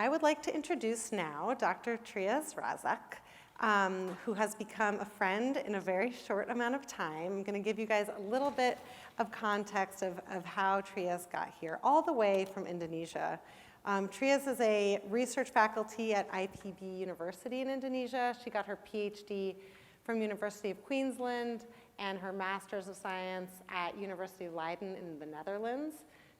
I would like to introduce now Dr. Razak, who has become a friend in a very short amount of time. I'm going to give you guys a little bit of context of how Trias got here, all the way from Indonesia. Trias is a research faculty at IPB University in Indonesia. She got her PhD from University of Queensland and her Master's of Science at University of Leiden in the Netherlands.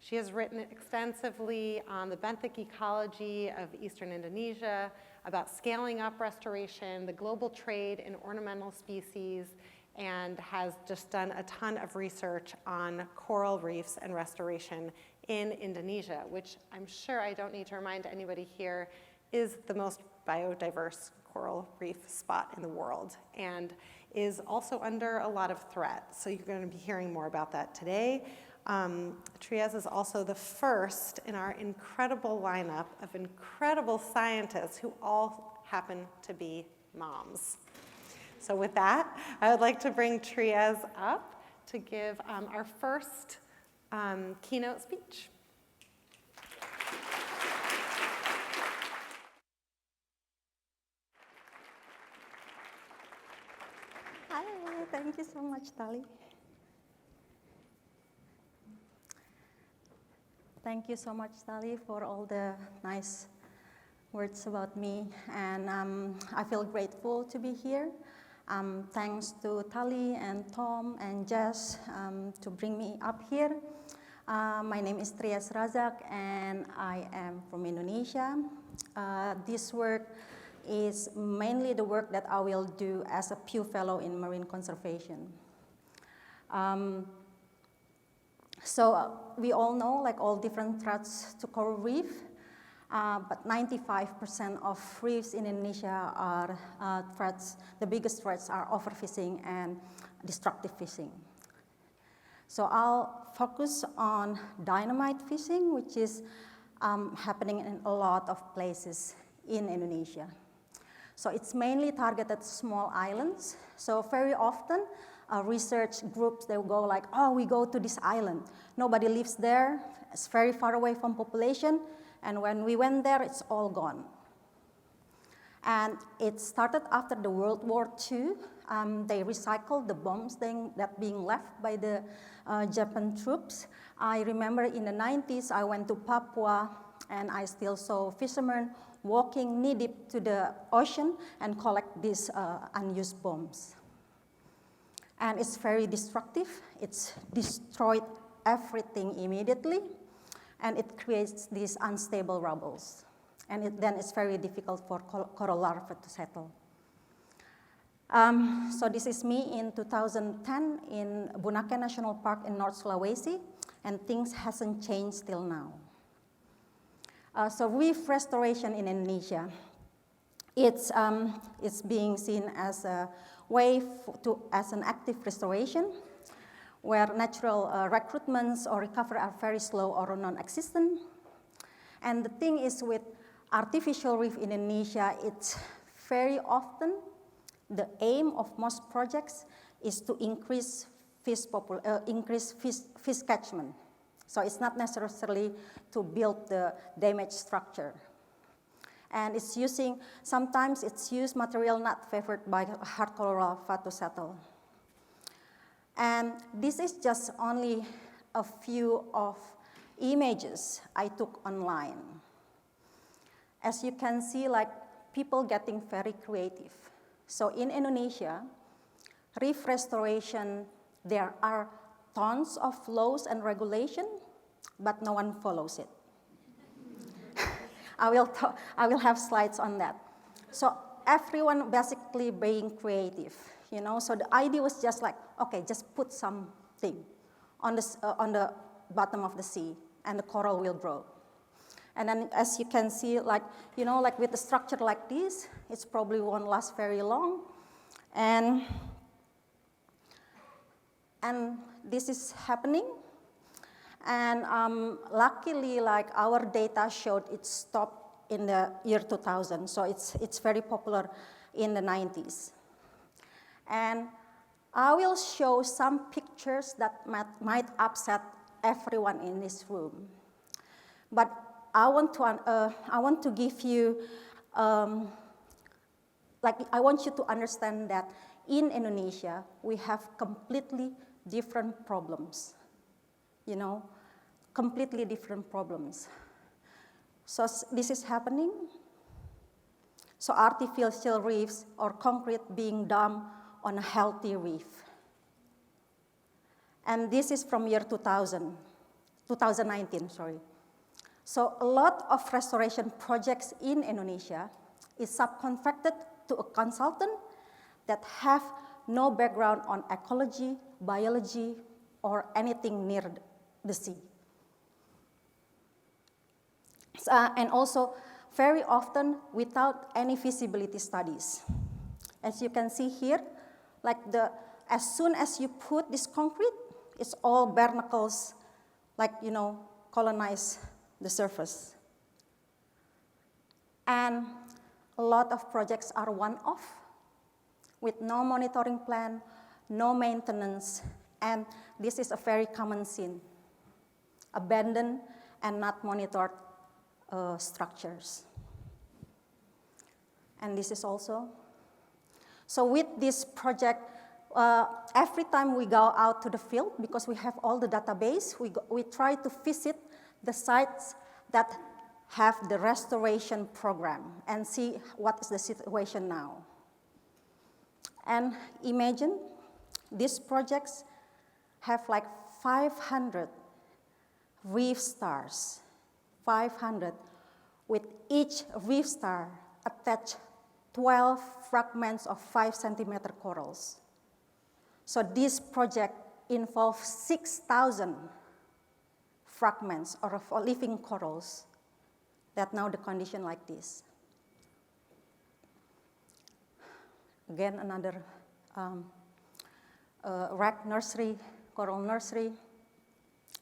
She has written extensively on the benthic ecology of eastern Indonesia, about scaling up restoration, the global trade in ornamental species, and has just done a ton of research on coral reefs and restoration in Indonesia, which I'm sure I don't need to remind anybody here is the most biodiverse coral reef spot in the world and is also under a lot of threat. So you're going to be hearing more about that today. Trias is also the first in our incredible lineup of incredible scientists who all happen to be moms. So with that, I would like to bring Trias up to give our first keynote speech. Hi, thank you so much, Tali. Thank you so much, Tali, for all the nice words about me. And I feel grateful to be here. Thanks to Tali and Tom and Jess to bring me up here. My name is Trias Razak, and I am from Indonesia. This work is mainly the work that I will do as a Pew Fellow in Marine Conservation. So we all know, like, all different threats to coral reef, but 95% of reefs in Indonesia are threats. The biggest threats are overfishing and destructive fishing. So I'll focus on dynamite fishing, which is happening in a lot of places in Indonesia. So it's mainly targeted at small islands. So very often, research groups, they will go like, oh, we go to this island. Nobody lives there. It's very far away from population. And when we went there, it's all gone. And it started after the World War II. They recycled the bombs that being left by the Japan troops. I remember in the 90s, I went to Papua, and I still saw fishermen walking knee-deep to the ocean and collect these unused bombs. And it's very destructive. It's destroyed everything immediately, and it creates these unstable rubbles. And then it's very difficult for coral larvae to settle. So this is me in 2010 in Bunaken National Park in North Sulawesi, and things hasn't changed till now. So reef restoration in Indonesia, it's being seen as a way as an active restoration, where natural recruitments or recovery are very slow or non-existent. And the thing is, with artificial reef in Indonesia, it's very often the aim of most projects is to increase fish catchment. So it's not necessarily to build the damaged structure. And it's sometimes it's used material not favored by hard coral larvae to settle. And this is just only a few of images I took online. As you can see, like, people getting very creative. So in Indonesia, reef restoration, there are tons of laws and regulation, but no one follows it. I will have slides on that. So everyone basically being creative, you know. So the idea was just like, okay, just put something on the bottom of the sea, and the coral will grow. And then, as you can see, like, you know, like with a structure like this, it's probably won't last very long. And this is happening. And luckily, like, our data showed it stopped in the year 2000. So it's very popular in the 90s. And I will show some pictures that might upset everyone in this room. But I want to give you, I want you to understand that in Indonesia, we have completely different problems, completely different problems. So this is happening. So artificial reefs or concrete being dumped on a healthy reef. And this is from year 2019, sorry. So a lot of restoration projects in Indonesia is subcontracted to a consultant that have no background on ecology, biology, or anything near the sea. And also, very often without any feasibility studies. As you can see here, as soon as you put this concrete, it's all barnacles, colonize the surface. And a lot of projects are one-off, with no monitoring plan, no maintenance, and this is a very common scene. Abandoned and not monitored structures. And this is also. So with this project, every time we go out to the field, because we have all the database, we try to visit the sites that have the restoration program and see what is the situation now. And imagine these projects have 500 reef stars, 500, with each reef star attached 12 fragments of 5-centimeter corals. So this project involves 6,000 fragments of living corals that now the condition like this. Again, another wreck nursery, coral nursery.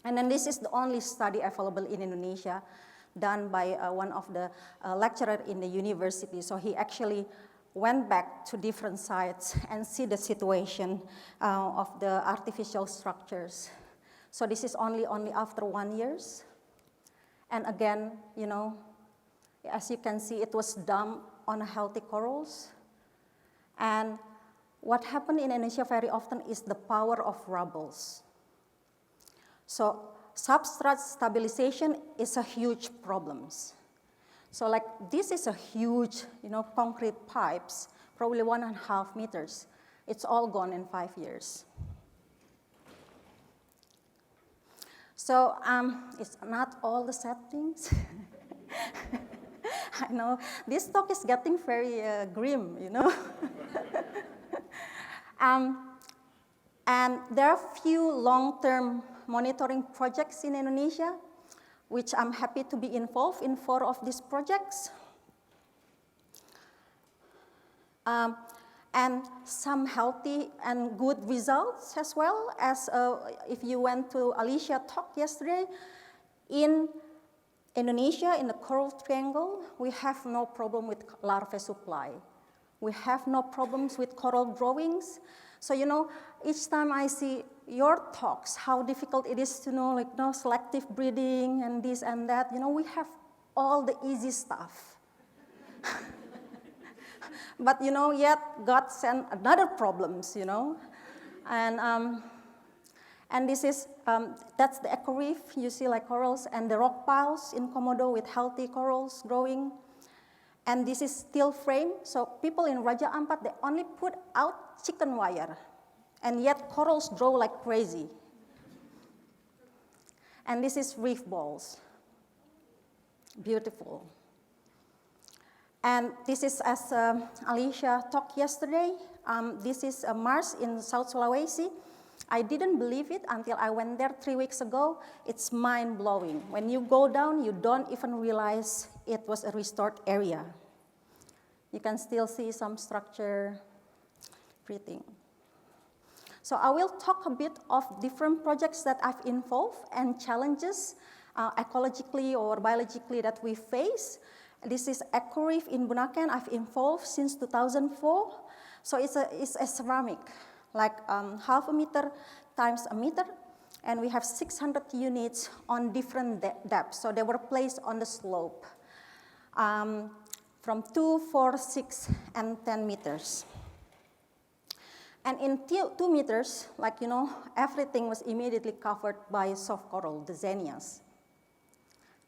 And then this is the only study available in Indonesia done by one of the lecturers in the university. So he actually went back to different sites and see the situation of the artificial structures. So this is only after 1 year. And again, as you can see, it was dumped on healthy corals. And what happened in Indonesia very often is the power of rubbles. So substrate stabilization is a huge problem. So this is a huge, concrete pipes, probably 1.5 meters. It's all gone in 5 years. So it's not all the sad things. I know this talk is getting very grim, And there are few long-term monitoring projects in Indonesia, which I'm happy to be involved in 4 of these projects. And some healthy and good results as well, as if you went to Alicia's talk yesterday, in Indonesia, in the Coral Triangle, we have no problem with larvae supply. We have no problems with coral growings. So, each time I see your talks, how difficult it is to know, selective breeding and this and that, we have all the easy stuff. But, yet God sent another problems, And this is, that's the eco reef. You see corals and the rock piles in Komodo with healthy corals growing. And this is steel frame. So people in Raja Ampat, they only put out chicken wire. And yet corals grow like crazy. And this is reef balls. Beautiful. And this is, as Alicia talked yesterday, this is a marsh in South Sulawesi. I didn't believe it until I went there 3 weeks ago. It's mind-blowing. When you go down, you don't even realize it was a restored area. You can still see some structure, everything. So I will talk a bit of different projects that I've involved and challenges ecologically or biologically that we face. This is Eco Reef in Bunaken. I've involved since 2004. So it's a ceramic, 0.5 meter times a meter. And we have 600 units on different depths. So they were placed on the slope from 2, 4, 6, and 10 meters. And in 2 meters, everything was immediately covered by soft coral, the zinnias.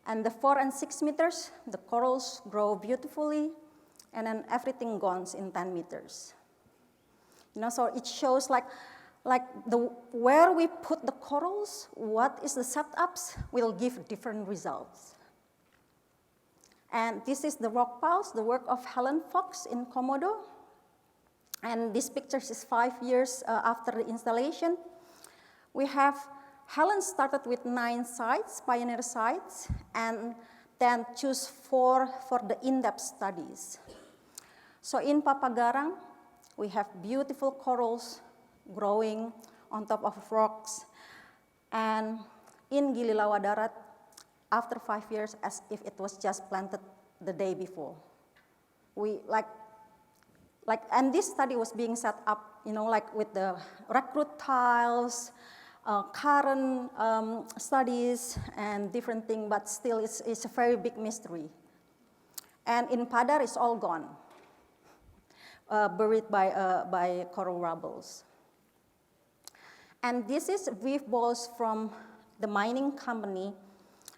And the 4 and 6 meters, the corals grow beautifully, and then everything gone in 10 meters. So it shows where we put the corals, what is the setups, will give different results. And this is the rock piles, the work of Helen Fox in Komodo. And this picture is 5 years after the installation. Helen started with 9 sites, pioneer sites, and then choose 4 for the in-depth studies. So in Papagarang, we have beautiful corals growing on top of rocks. And in Gili Lawa Darat, after 5 years, as if it was just planted the day before. And this study was being set up, with the recruit tiles, current studies, and different things, but still it's a very big mystery. And in Padar, it's all gone, buried by coral rubbles. And this is reef balls from the mining company,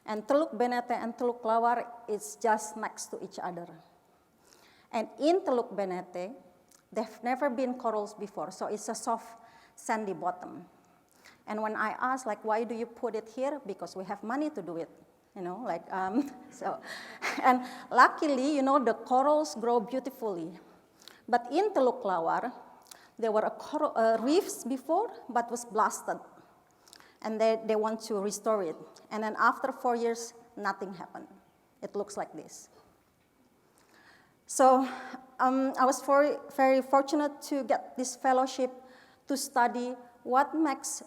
and Teluk Benete and Teluk Lawar is just next to each other. And in Teluk Benete, there've never been corals before, so it's a soft, sandy bottom. And when I asked, why do you put it here? Because we have money to do it, so. And luckily, the corals grow beautifully. But in Teluk Lawar, there were reefs before, but was blasted. And they want to restore it. And then after 4 years, nothing happened. It looks like this. So I was very fortunate to get this fellowship to study what makes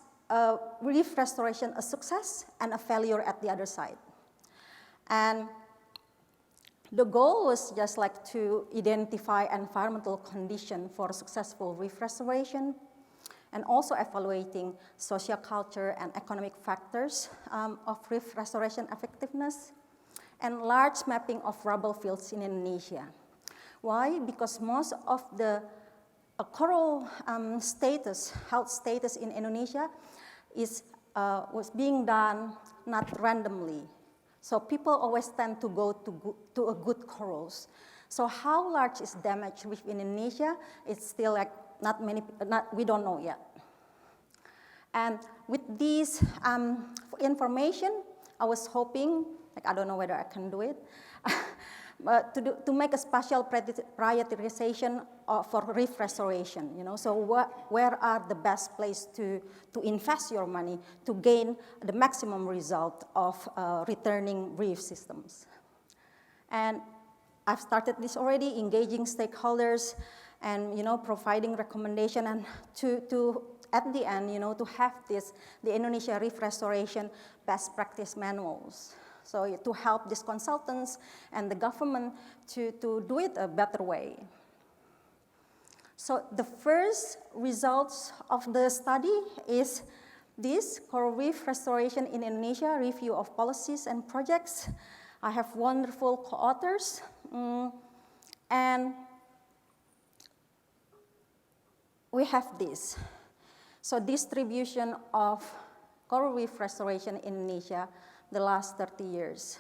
reef restoration a success and a failure at the other side. And the goal was just to identify environmental condition for successful reef restoration, and also evaluating socioculture and economic factors of reef restoration effectiveness, and large mapping of rubble fields in Indonesia. Why? Because most of the coral health status in Indonesia was being done not randomly. So people always tend to go to a good corals. So how large is damage within Indonesia? It's still we don't know yet. And with this information, I was hoping, I don't know whether I can do it, but to make a special prioritization for reef restoration. So where are the best place to invest your money to gain the maximum result of returning reef systems? And I've started this already, engaging stakeholders and providing recommendation, and to at the end to have the Indonesia Reef Restoration best practice manuals. So to help these consultants and the government to do it a better way. So the first results of the study is this coral reef restoration in Indonesia, review of policies and projects. I have wonderful co-authors, and we have this. So distribution of coral reef restoration in Indonesia the last 30 years.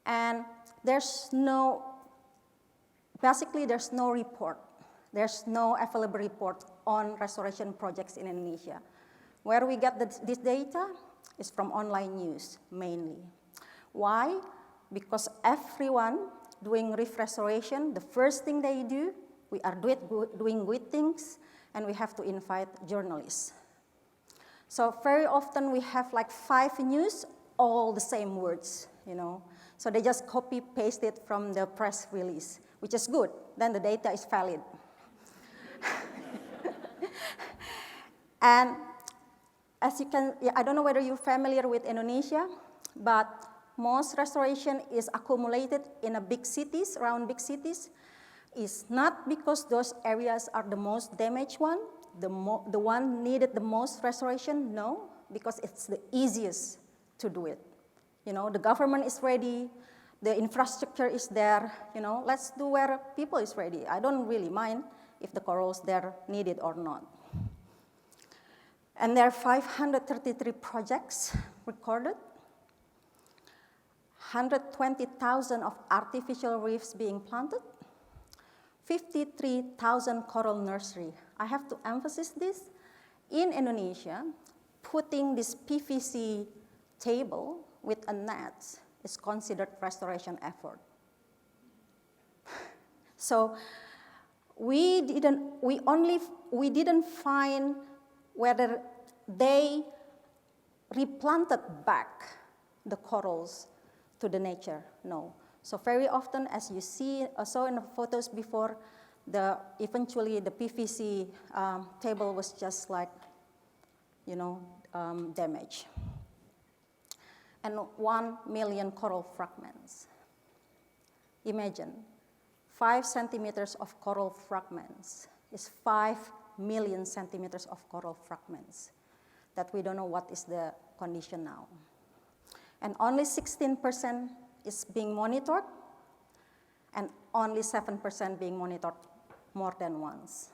And there's no report. There's no available report on restoration projects in Indonesia. Where we get this data is from online news, mainly. Why? Because everyone doing reef restoration, the first thing they do, we are doing good things, and we have to invite journalists. So very often we have 5 news, all the same words, So they just copy paste it from the press release, which is good. Then the data is valid. And as you can, I don't know whether you're familiar with Indonesia, but most restoration is accumulated in big cities, around big cities. It's not because those areas are the most damaged one, the one needed the most restoration, no. because it's the easiest to do it. You know, the government is ready, the infrastructure is there, you know, let's do where people is ready. I don't really mind if the corals there need it or not. And there are 533 projects recorded, 120,000 of artificial reefs being planted, 53,000 coral nursery. I have to emphasize this. In Indonesia, putting this PVC table with a net is considered restoration effort. So we didn't find whether they replanted back the corals to the nature, no. So very often, as you saw in the photos before, eventually the PVC table was just like, you know, damaged. And 1 million coral fragments. Imagine, 5 centimeters of coral fragments is 5 million centimeters of coral fragments that we don't know what is the condition now. And only 16% is being monitored, and only 7% being monitored more than once.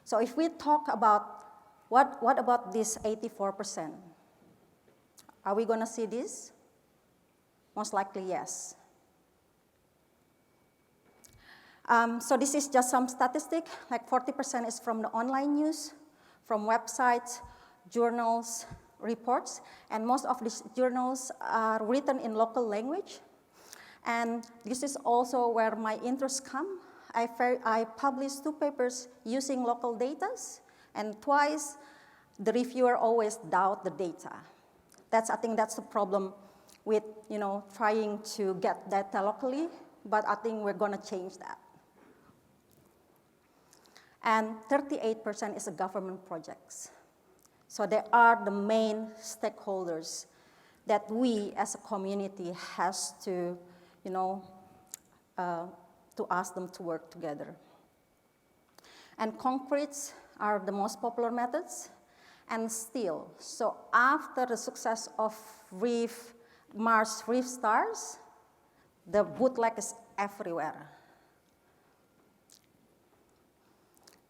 So if we talk about what about this 84%? Are we going to see this? Most likely, yes. So this is just some statistic, like 40% is from the online news, from websites, journals, reports, and most of these journals are written in local language. And this is also where my interests come. I published 2 papers using local data, and twice the reviewer always doubt the data. I think that's the problem with, you know, trying to get data locally, but I think we're going to change that. And 38% is the government projects. So they are the main stakeholders that we as a community has to, you know, to ask them to work together. And concretes are the most popular methods, and steel. So after the success of Reef, Mars Reef Stars, the bootleg is everywhere.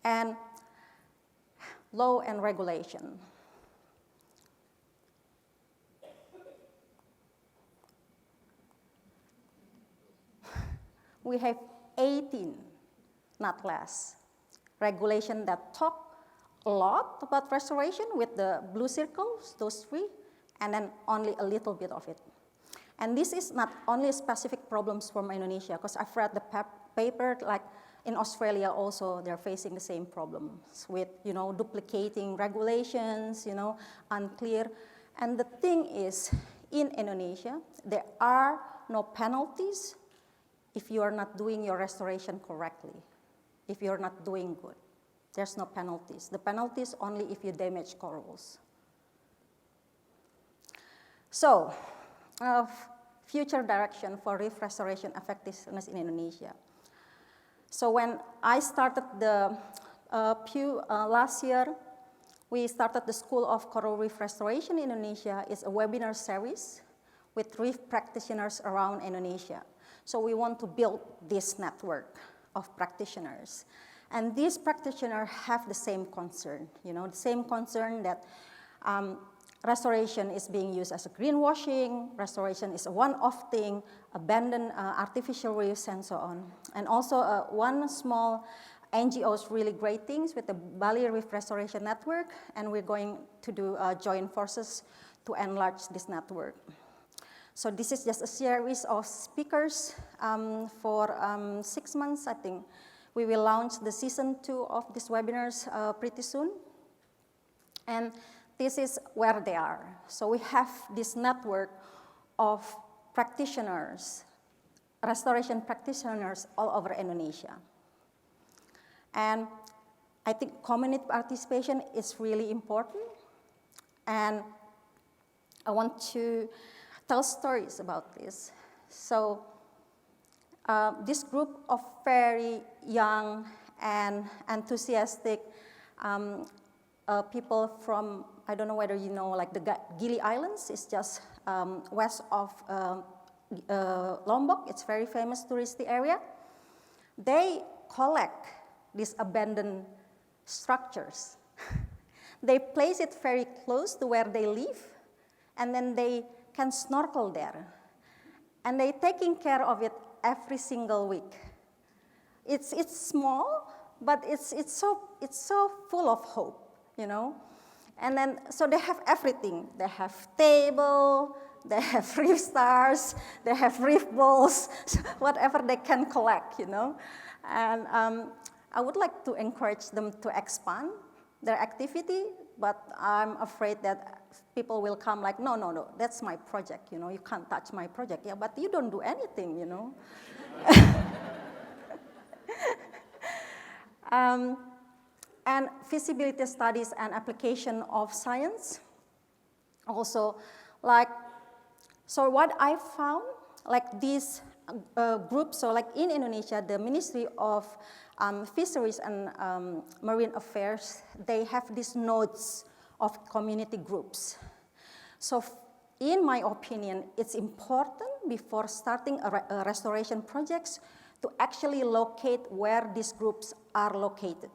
And law and regulation. We have 18, not less, regulation that talk a lot about restoration with the blue circles, those 3, and then only a little bit of it. And this is not only specific problems from Indonesia, because I've read the paper, like in Australia also, they're facing the same problems with, you know, duplicating regulations, you know, unclear. And the thing is, in Indonesia, there are no penalties if you are not doing your restoration correctly, if you're not doing good. There's no penalties. The penalties only if you damage corals. So, future direction for reef restoration effectiveness in Indonesia. So when I started the Pew last year, we started the School of Coral Reef Restoration in Indonesia. It's a webinar series with reef practitioners around Indonesia. So we want to build this network of practitioners. And these practitioners have the same concern, you know, the same concern that restoration is being used as a greenwashing, restoration is a one-off thing, abandoned artificial reefs, and so on. And also one small NGO's really great things with the Bali Reef Restoration Network, and we're going to do joint forces to enlarge this network. So this is just a series of speakers for 6 months, I think. We will launch the season 2 of these webinars pretty soon. And this is where they are. So we have this network of practitioners, restoration practitioners all over Indonesia. And I think community participation is really important. And I want to tell stories about this. So this group of very young and enthusiastic people from, I don't know whether you know, like the Gili Islands. It's just west of Lombok. It's very famous touristy area. They collect these abandoned structures. They place it very close to where they live, and then they can snorkel there. And they're taking care of it every single week. It's small, but it's so full of hope, you know. And then, so they have everything. They have table, they have reef stars, they have reef balls, whatever they can collect, you know. And I would like to encourage them to expand their activity, but I'm afraid that people will come like, no, that's my project, you know, you can't touch my project. Yeah, but you don't do anything, you know. And feasibility studies and application of science. Also, like, so what I found, like these groups, so like in Indonesia, the Ministry of Fisheries and Marine Affairs, they have these nodes of community groups. So in my opinion, it's important before starting a restoration projects to actually locate where these groups are located.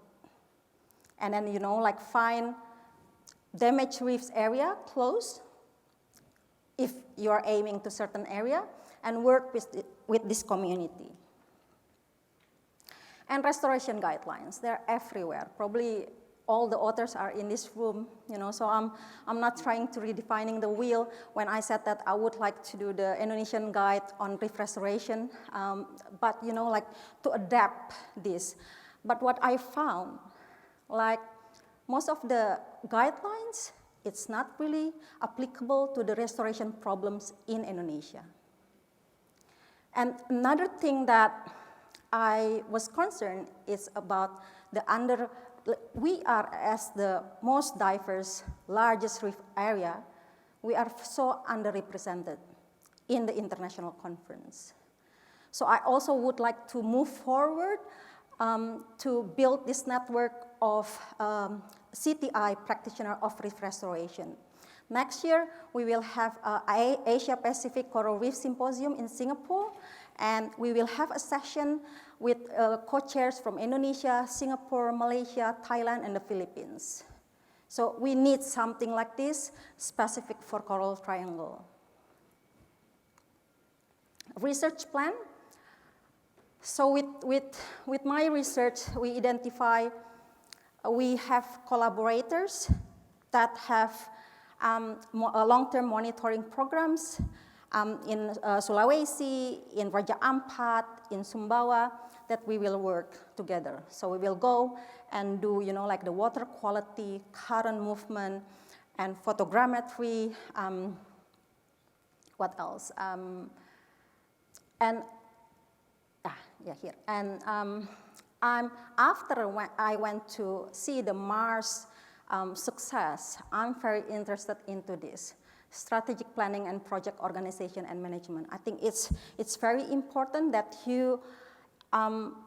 And then, you know, like find damaged reefs area close, if you are aiming to certain area, and work with this community. And restoration guidelines, they're everywhere. Probably all the authors are in this room, you know, so I'm not trying to redefining the wheel when I said that I would like to do the Indonesian guide on reef restoration, but, you know, like to adapt this. But what I found, like most of the guidelines, it's not really applicable to the restoration problems in Indonesia. And another thing that I was concerned is about we are as the most diverse, largest reef area, we are so underrepresented in the international conference. So I also would like to move forward to build this network of CTI practitioner of reef restoration. Next year, we will have an Asia Pacific Coral Reef Symposium in Singapore, and we will have a session with co-chairs from Indonesia, Singapore, Malaysia, Thailand, and the Philippines. So we need something like this, specific for Coral Triangle. Research plan. So with my research, we identify, we have collaborators that have long-term monitoring programs in Sulawesi, in Raja Ampat, in Sumbawa, that we will work together. So we will go and do, you know, like the water quality, current movement, and photogrammetry. What else? Here. And after I went to see the Mars success, I'm very interested into this. Strategic planning and project organization and management. I think it's very important that you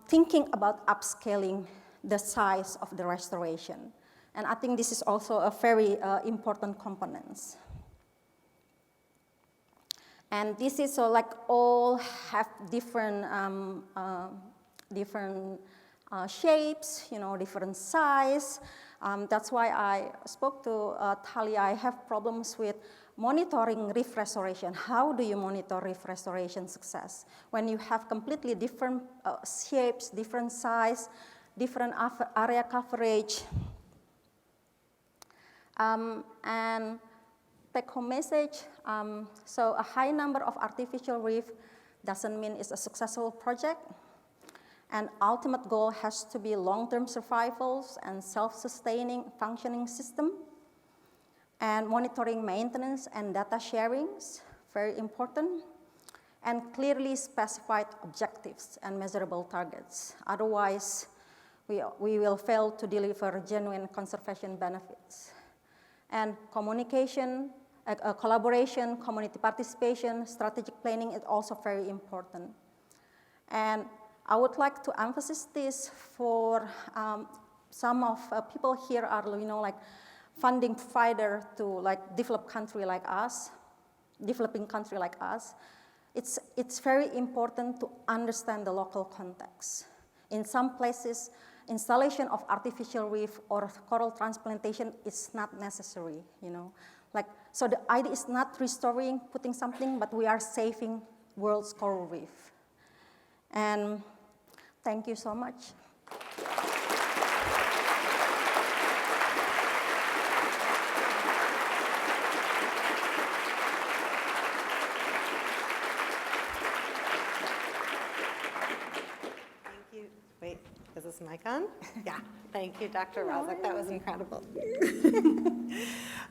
thinking about upscaling the size of the restoration. And I think this is also a very important component. And this is so like all have different shapes, you know, different size. That's why I spoke to Talia. I have problems with monitoring reef restoration. How do you monitor reef restoration success? When you have completely different shapes, different size, different area coverage. And take-home message, so a high number of artificial reef doesn't mean it's a successful project. And ultimate goal has to be long-term survivals and self-sustaining functioning system. And monitoring maintenance and data sharings, very important. And clearly specified objectives and measurable targets. Otherwise, we will fail to deliver genuine conservation benefits. And communication, collaboration, community participation, strategic planning is also very important. And I would like to emphasize this for some of people here are, like funding provider to like developing country like us. It's very important to understand the local context. In some places, installation of artificial reef or coral transplantation is not necessary, so the idea is not restoring, putting something, but we are saving world's coral reef. And thank you so much. Wait, is this mic on? Yeah, thank you, Dr. Razak, that was incredible.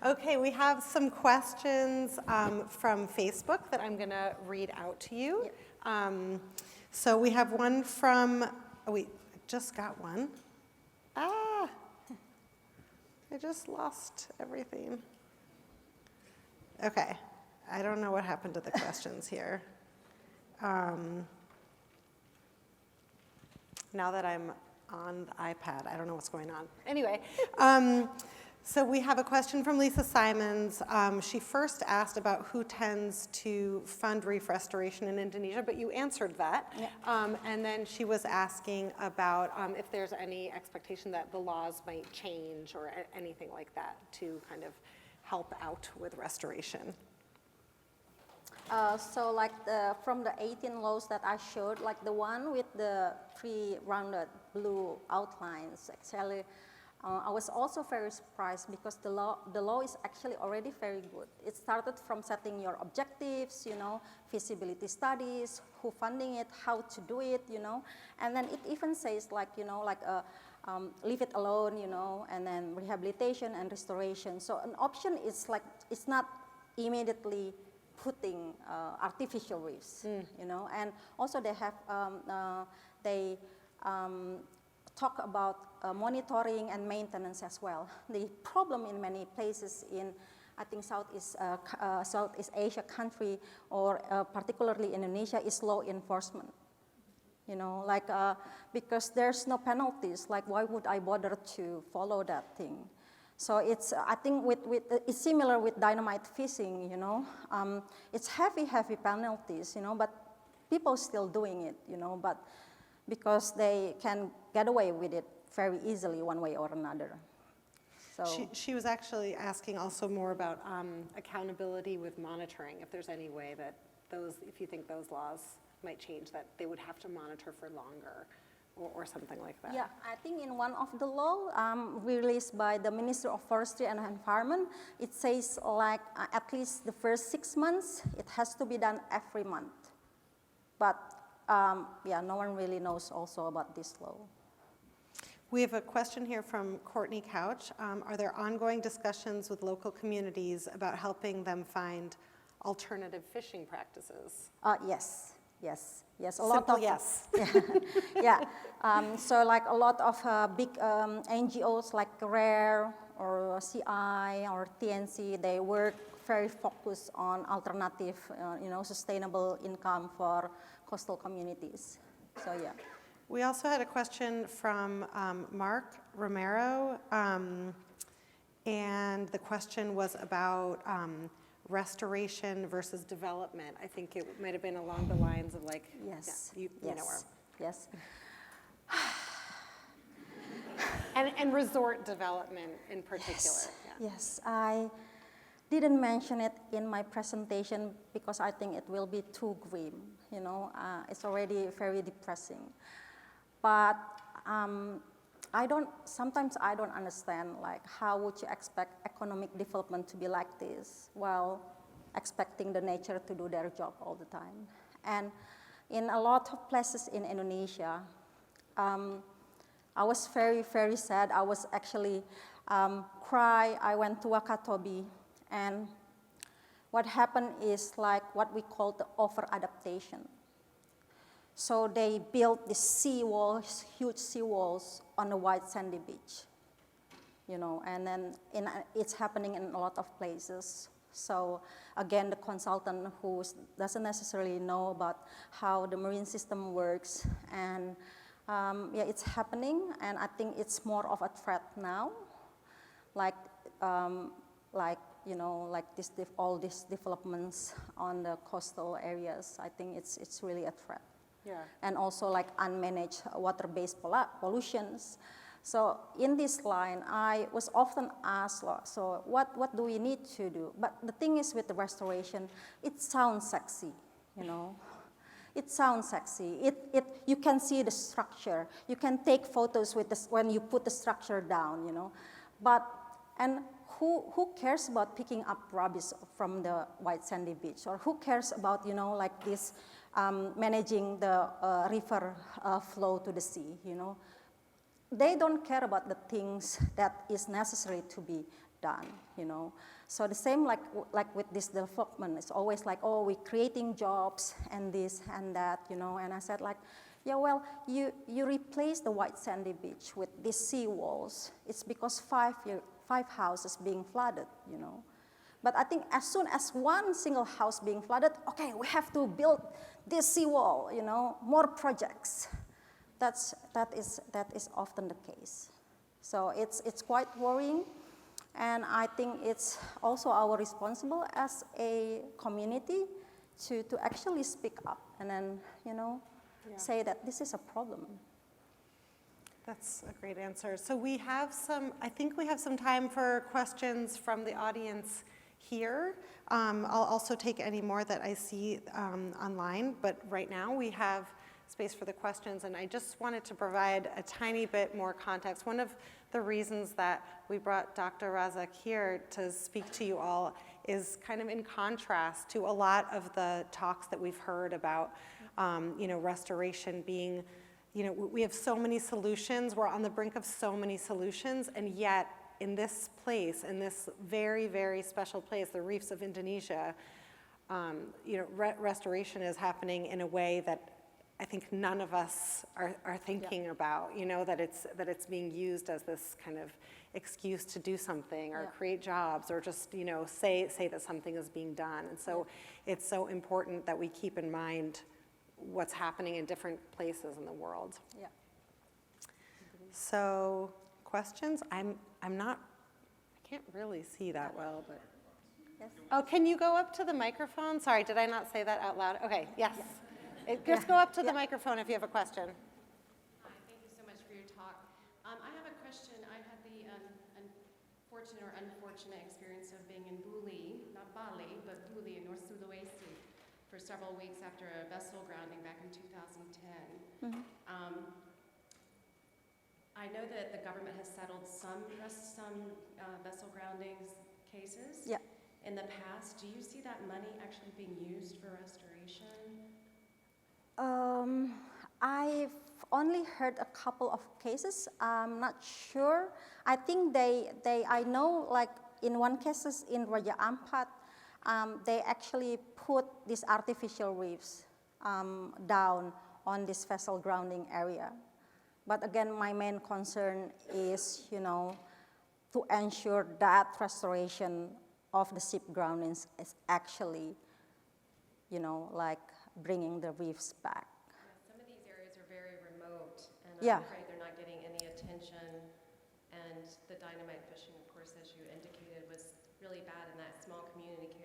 Okay, we have some questions from Facebook that I'm gonna read out to you. Yep. So we have one from, oh wait, I just got one. I just lost everything. Okay, I don't know what happened to the questions here. Now that I'm on the iPad, I don't know what's going on. Anyway, so we have a question from Lisa Simons. She first asked about who tends to fund reef restoration in Indonesia, but you answered that. Yeah. And then she was asking about if there's any expectation that the laws might change or anything like that to kind of help out with restoration. So like from the 18 laws that I showed, like the one with the 3 rounded blue outlines, actually, I was also very surprised because the law is actually already very good. It started from setting your objectives, feasibility studies, who funding it, how to do it, and then it even says like, leave it alone, and then rehabilitation and restoration. So an option is like, it's not immediately putting artificial reefs, and also they have, talk about monitoring and maintenance as well. The problem in many places in, I think, Southeast Asia country, or particularly Indonesia, is law enforcement. Because there's no penalties, like why would I bother to follow that thing? So it's, I think it's similar with dynamite fishing, it's heavy penalties, but people still doing it, but because they can get away with it very easily one way or another. So she was actually asking also more about accountability with monitoring, if there's any way that if you think those laws might change, that they would have to monitor for longer. Or something like that. Yeah, I think in one of the law released by the Ministry of Forestry and Environment, it says like at least the first 6 months, it has to be done every month. But yeah, no one really knows also about this law. We have a question here from Courtney Couch. Are there ongoing discussions with local communities about helping them find alternative fishing practices? Yes. A Simple lot of yes. Yeah. So like a lot of big NGOs like RARE or CI or TNC, they work very focused on alternative, sustainable income for coastal communities. So yeah. We also had a question from Mark Romero, and the question was about restoration versus development. I think it might have been along the lines of like, yes, yeah, you know where. Yes. And resort development in particular. Yes. Yeah. Yes, I didn't mention it in my presentation because I think it will be too grim. It's already very depressing. But sometimes I don't understand, like, how would you expect economic development to be like this while expecting the nature to do their job all the time? And in a lot of places in Indonesia, I was very, very sad. I was actually cry. I went to Wakatobi, and what happened is like what we call the over-adaptation. So they built these seawalls, huge seawalls on a white sandy beach, and then it's happening in a lot of places. So again, the consultant who doesn't necessarily know about how the marine system works, and Yeah, it's happening, and I think it's more of a threat now. Like, all these developments on the coastal areas, I think it's really a threat. Yeah. And also like unmanaged water-based pollutions. So in this line, I was often asked, so what do we need to do? But the thing is with the restoration, it sounds sexy, you know. It sounds sexy. You can see the structure. You can take photos with this when you put the structure down, you know. And who cares about picking up rubbish from the white sandy beach? Or who cares about, you know, like this, managing the river flow to the sea, you know? They don't care about the things that is necessary to be done, you know. So the same like with this development, it's always like, oh, we're creating jobs and this and that, you know. And I said like, yeah, well, you replace the white sandy beach with these sea walls. It's because five houses being flooded, you know. But I think as soon as one single house being flooded, okay, we have to build this seawall, you know, more projects. That is often the case. So it's quite worrying, and I think it's also our responsibility as a community to actually speak up and then, you know, say that this is a problem. That's a great answer. So I think we have some time for questions from the audience here. I'll also take any more that I see online, but right now we have space for the questions, and I just wanted to provide a tiny bit more context. One of the reasons that we brought Dr. Razak here to speak to you all is kind of in contrast to a lot of the talks that we've heard about, you know, restoration being, you know, we have so many solutions, we're on the brink of so many solutions, and yet in this place, in this very, very special place, the reefs of Indonesia, you know, restoration is happening in a way that I think none of us are thinking about, you know, that it's being used as this kind of excuse to do something or create jobs or just, you know, say that something is being done. And so it's so important that we keep in mind what's happening in different places in the world. Yeah. So questions? I can't really see that well, but. Yes. Oh, can you go up to the microphone? Sorry, did I not say that out loud? Okay, yes. Just go up to the microphone if you have a question. Hi, thank you so much for your talk. I have a question. I had the unfortunate experience of being in Buli, not Bali, but Buli in North Sulawesi for several weeks after a vessel grounding back in 2010. Mm-hmm. I know that the government has settled some vessel groundings cases. Yeah. In the past, do you see that money actually being used for restoration? I've only heard a couple of cases. I'm not sure. I think I know like in one case in Raja Ampat, they actually put these artificial reefs down on this vessel grounding area. But again, my main concern is, you know, to ensure that restoration of the ship groundings is actually, you know, like bringing the reefs back. Yeah, some of these areas are very remote, and Yeah. I'm afraid they're not getting any attention. And the dynamite fishing, of course, as you indicated, was really bad, and that small community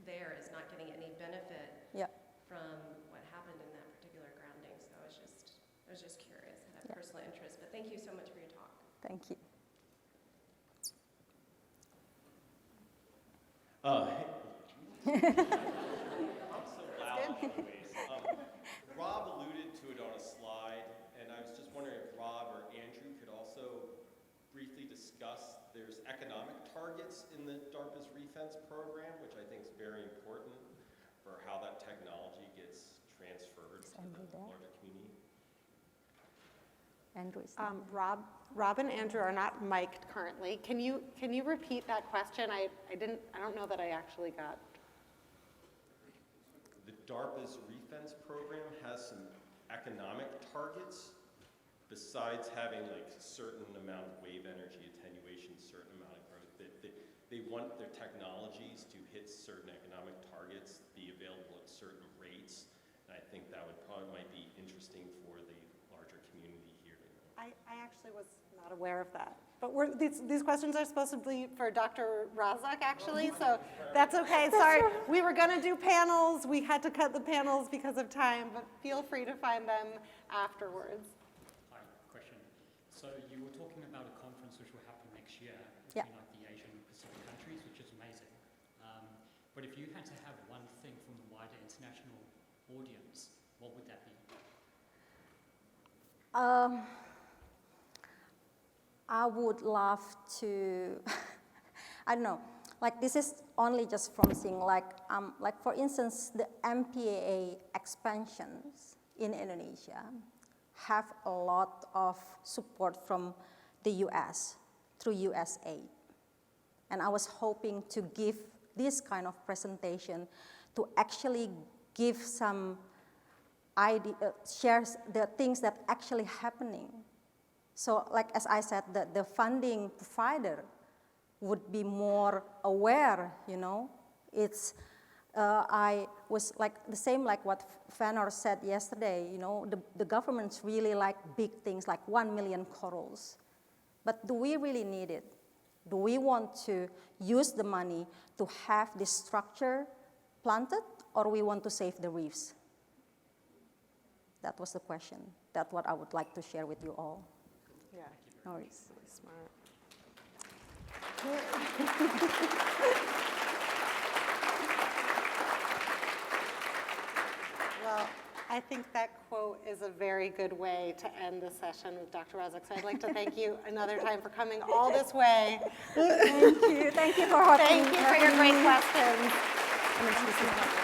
there is not getting any benefit from what happened in that particular grounding. So I was just curious. I have personal interest, but thank you so much for your talk. Thank you. I'm so loud always. Rob alluded to it on a slide, and I was just wondering if Rob or Andrew could also briefly discuss, there's economic targets in the DARPA's Refence program, which I think is very important for how that technology gets transferred to the larger community. Andrew is Rob and Andrew are not mic'd currently. Can you repeat that question? I don't know that I actually got. The DARPA's Refence program has some economic targets besides having like a certain amount of wave energy attenuation, certain amount of growth. They want their technologies to hit certain economic targets, be available at certain rates, and I think that might be interesting for the larger community actually was not aware of that. But these questions are supposed to be for Dr. Razak, actually, so that's okay. Sorry, we were going to do panels. We had to cut the panels because of time, but feel free to find them afterwards. Hi, question. So you were talking about a conference which will happen next year Yeah. between like the Asian Pacific countries, which is amazing. But if you had to have one thing from the wider international audience, what would that be? I would love to, I don't know, like this is only just from seeing, like for instance, the MPAA expansions in Indonesia have a lot of support from the US through US aid. And I was hoping to give this kind of presentation to actually give some idea, shares the things that actually happening. So like as I said, the funding provider would be more aware, you know. It's, I was like the same like what Fanor said yesterday, you know, the governments really like big things like 1 million corals. But do we really need it? Do we want to use the money to have this structure planted, or we want to save the reefs? That was the question. That's what I would like to share with you all. Yeah, No worries. really smart. Well, I think that quote is a very good way to end the session with Dr. Razak. So I'd like to thank you another time for coming all this way. Thank you. Thank you for having Thank you for your great me. questions. And it's-